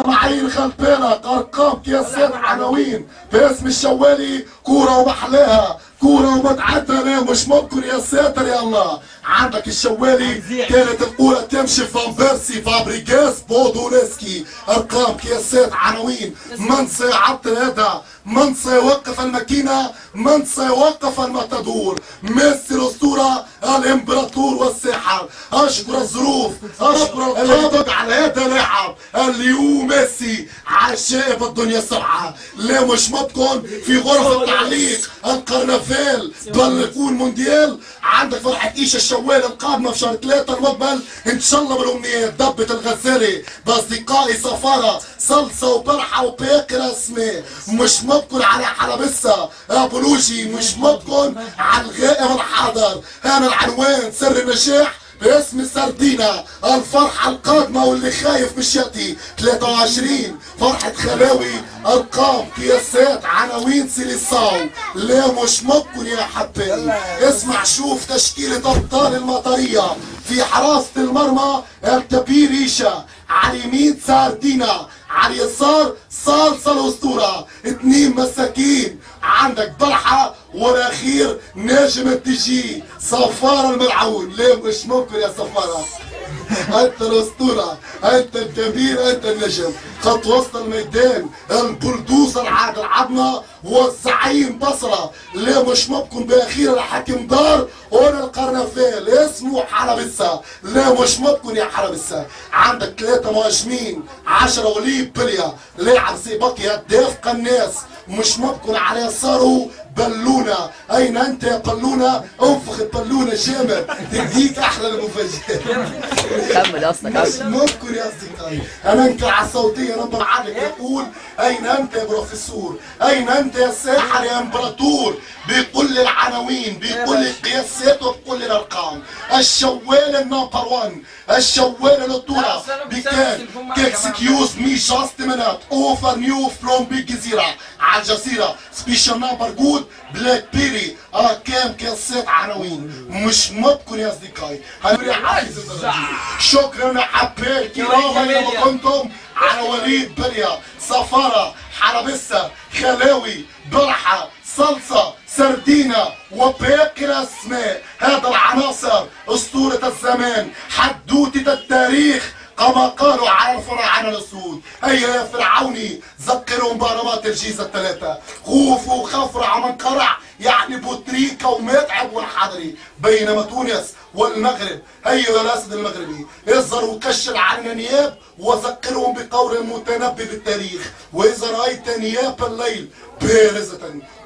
معين خلف بالك ارقام كياسات عناوين باسم الشوالي كوره ومحلاها كوره ومتعدله مش ممكن يا ساتر يا الله. عندك الشوالي كانت الكوره تمشي فان بيرسي فابريجاس بودولسكي ارقام كياسات عناوين من سيعطل هذا من سيوقف الماكينه من سيوقف الماتادور ميسي الاسطوره الامبراطور والساحر. اشكر الظروف اشكر القابض على هذا اللاعب اللي هو ميسي عشائب الدنيا السبعه. لا مش ممكن في غرفه التعليق القرنفال ضل يكون مونديال. عندك فرحه ايشا الشوال القادمه في شهر 3 المقبل ان شاء الله بالامنيات. دبه الغزالي باصدقائي صفاره صلصه وبرحه وباقي اسماء مش ممكن على حلبسه ابولوجي مش ممكن على الغائب الحاضر. انا العنوان سر النجاح باسم السردينة الفرحة القادمة واللي خايف مش يأتي 23 فرحة خلاوي ارقام قياسات عناوين سيليساو. لا مش ممكن يا حبايبي. اسمع شوف تشكيلة ابطال المطرية في حراسة المرمى الكبير ريشة على اليمين ساردينا على اليسار صالصة الاسطورة 2 مساكين. عندك برحة والاخير ناجم التجي صفارة الملعون. ليه مش ممكن يا صفارة انت الاسطورة انت الكبير انت النجم. خط وسط الميدان البلدوزر عادل عظمة والزعيم بصرة. ليه مش ممكن باخير الحكم دار هون القرنفال اسمه حلبسة. ليه مش ممكن يا حلبسة. عندك 3 مهاجمين 10 وليد بليا لاعب سيبقي هداف قناص مش ممكن على يساره بلونه. اين انت يا بلونه انفخ البلونه جامد تديك احلى المفاجاه. كمل يا اسطى مش ممكن يا اصدقائي. انا انكر على الصوتيه نمبر عادل يقول اين انت يا بروفيسور اين انت يا ساحر يا امبراطور بكل العناوين بكل القياسات وبكل الارقام. الشوال النمبر 1 الشوال الاسطوره بكان كاكسكيوز مي جاست منات اوفر نيو فروم بالجزيره على الجزيره سبيشال نمبر جود بلاك بيري ارقام قياسات عناوين مش ممكن يا اصدقائي. شكرا حبايبي الكرام اينما كنتم على وليد بليا صفاره حلبسه خلاوي برحه صلصه سردينة وباقي الاسماء. هذا العناصر اسطورة الزمان حدوتة التاريخ كما قالوا على الفراعنة الاسود. هيا يا فرعوني ذكروا مبارمات الجيزة الثلاثة خوف وخفرع من قرع يعني بوتريكا ومتعب والحضري بينما تونس والمغرب. هيا يا الاسد المغربي اظهر وكشل عنا نياب وذكرهم بقول المتنبي بالتاريخ واذا رايت نياب الليل بارزة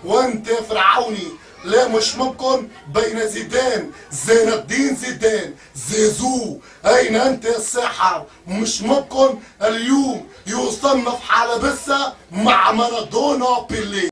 وانت فرعوني. لا مش ممكن بين زيدان زين الدين زيدان زيزو. اين انت يا الساحر مش ممكن اليوم يصنف حلبسة مع مارادونا بيلي.